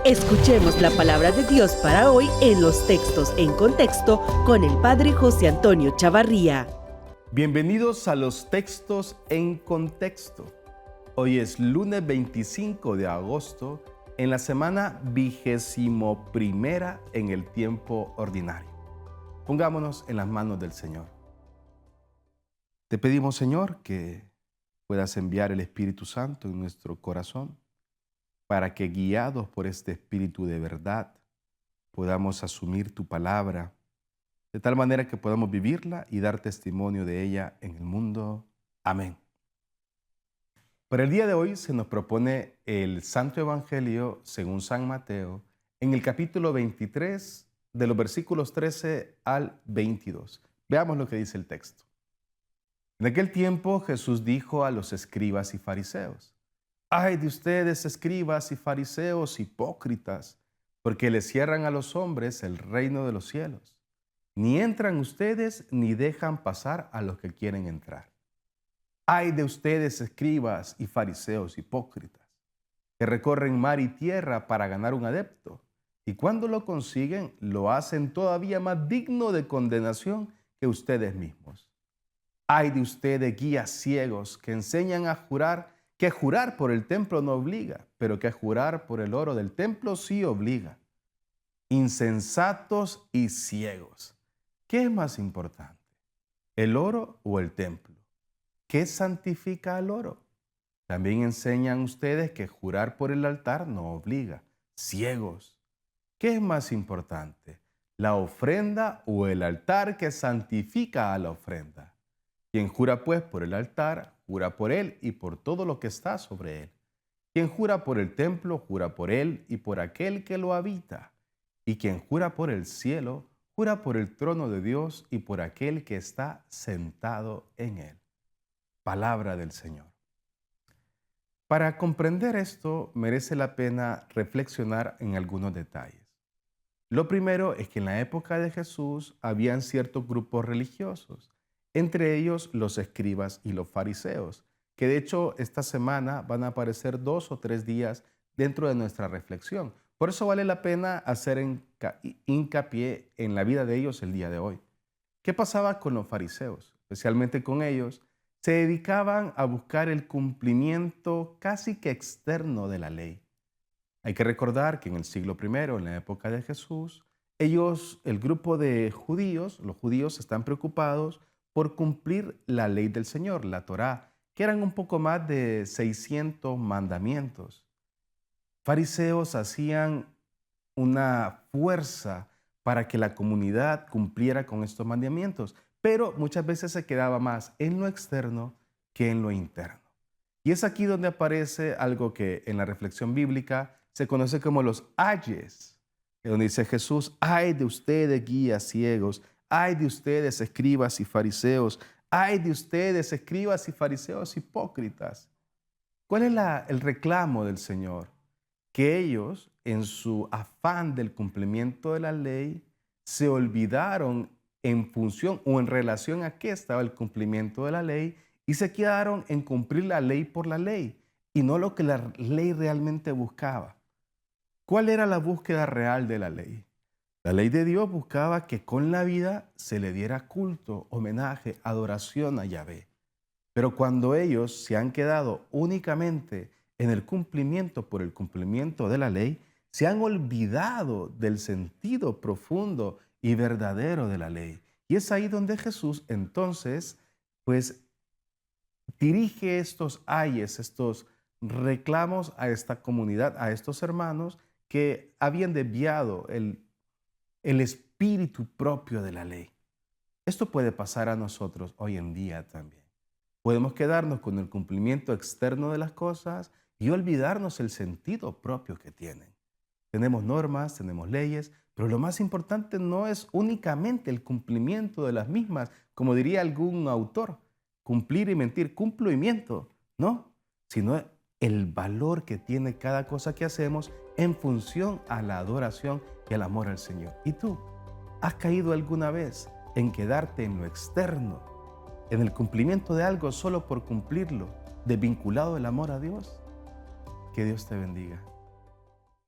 Escuchemos la palabra de Dios para hoy en los textos en contexto con el Padre José Antonio Chavarría. Bienvenidos a los textos en contexto. Hoy es lunes 25 de agosto en la semana 21ª en el tiempo ordinario. Pongámonos en las manos del Señor. Te pedimos, Señor, que puedas enviar el Espíritu Santo en nuestro corazón para que, guiados por este Espíritu de verdad, podamos asumir tu palabra de tal manera que podamos vivirla y dar testimonio de ella en el mundo. Amén. Para el día de hoy se nos propone el Santo Evangelio según San Mateo en el capítulo 23 de los versículos 13 al 22. Veamos lo que dice el texto. En aquel tiempo Jesús dijo a los escribas y fariseos: ¡Ay de ustedes, escribas y fariseos hipócritas, porque les cierran a los hombres el reino de los cielos! Ni entran ustedes ni dejan pasar a los que quieren entrar. ¡Ay de ustedes, escribas y fariseos hipócritas, que recorren mar y tierra para ganar un adepto, y cuando lo consiguen lo hacen todavía más digno de condenación que ustedes mismos! ¡Ay de ustedes, guías ciegos, que enseñan a jurar que jurar por el templo no obliga, pero que jurar por el oro del templo sí obliga! Insensatos y ciegos. ¿Qué es más importante, el oro o el templo? ¿Qué santifica al oro? También enseñan ustedes que jurar por el altar no obliga. Ciegos. ¿Qué es más importante, la ofrenda o el altar que santifica a la ofrenda? Quien jura pues por el altar, jura por él y por todo lo que está sobre él. Quien jura por el templo, jura por él y por aquel que lo habita. Y quien jura por el cielo, jura por el trono de Dios y por aquel que está sentado en él. Palabra del Señor. Para comprender esto, merece la pena reflexionar en algunos detalles. Lo primero es que en la época de Jesús habían ciertos grupos religiosos, entre ellos los escribas y los fariseos, que de hecho esta semana van a aparecer 2 o 3 días dentro de nuestra reflexión. Por eso vale la pena hacer hincapié en la vida de ellos el día de hoy. ¿Qué pasaba con los fariseos? Especialmente con ellos, se dedicaban a buscar el cumplimiento casi que externo de la ley. Hay que recordar que en el siglo I, en la época de Jesús, el grupo de judíos, los judíos están preocupados por cumplir la ley del Señor, la Torá, que eran un poco más de 600 mandamientos. Fariseos hacían una fuerza para que la comunidad cumpliera con estos mandamientos, pero muchas veces se quedaba más en lo externo que en lo interno. Y es aquí donde aparece algo que en la reflexión bíblica se conoce como los ayes, donde dice Jesús: ¡ay de ustedes, guías ciegos! ¡Ay de ustedes, escribas y fariseos! ¡Ay de ustedes, escribas y fariseos hipócritas! ¿Cuál es el reclamo del Señor? Que ellos, en su afán del cumplimiento de la ley, se olvidaron en función o en relación a qué estaba el cumplimiento de la ley y se quedaron en cumplir la ley por la ley y no lo que la ley realmente buscaba. ¿Cuál era la búsqueda real de la ley? La ley de Dios buscaba que con la vida se le diera culto, homenaje, adoración a Yahvé. Pero cuando ellos se han quedado únicamente en el cumplimiento por el cumplimiento de la ley, se han olvidado del sentido profundo y verdadero de la ley. Y es ahí donde Jesús entonces, pues, dirige estos ayes, estos reclamos a esta comunidad, a estos hermanos que habían desviado el espíritu propio de la ley. Esto puede pasar a nosotros hoy en día también. Podemos quedarnos con el cumplimiento externo de las cosas y olvidarnos el sentido propio que tienen. Tenemos normas, tenemos leyes, pero lo más importante no es únicamente el cumplimiento de las mismas, como diría algún autor, cumplir y mentir, cumplo y miento, no, sino el valor que tiene cada cosa que hacemos en función a la adoración y al amor al Señor. ¿Y tú? ¿Has caído alguna vez en quedarte en lo externo, en el cumplimiento de algo solo por cumplirlo, desvinculado del amor a Dios? Que Dios te bendiga.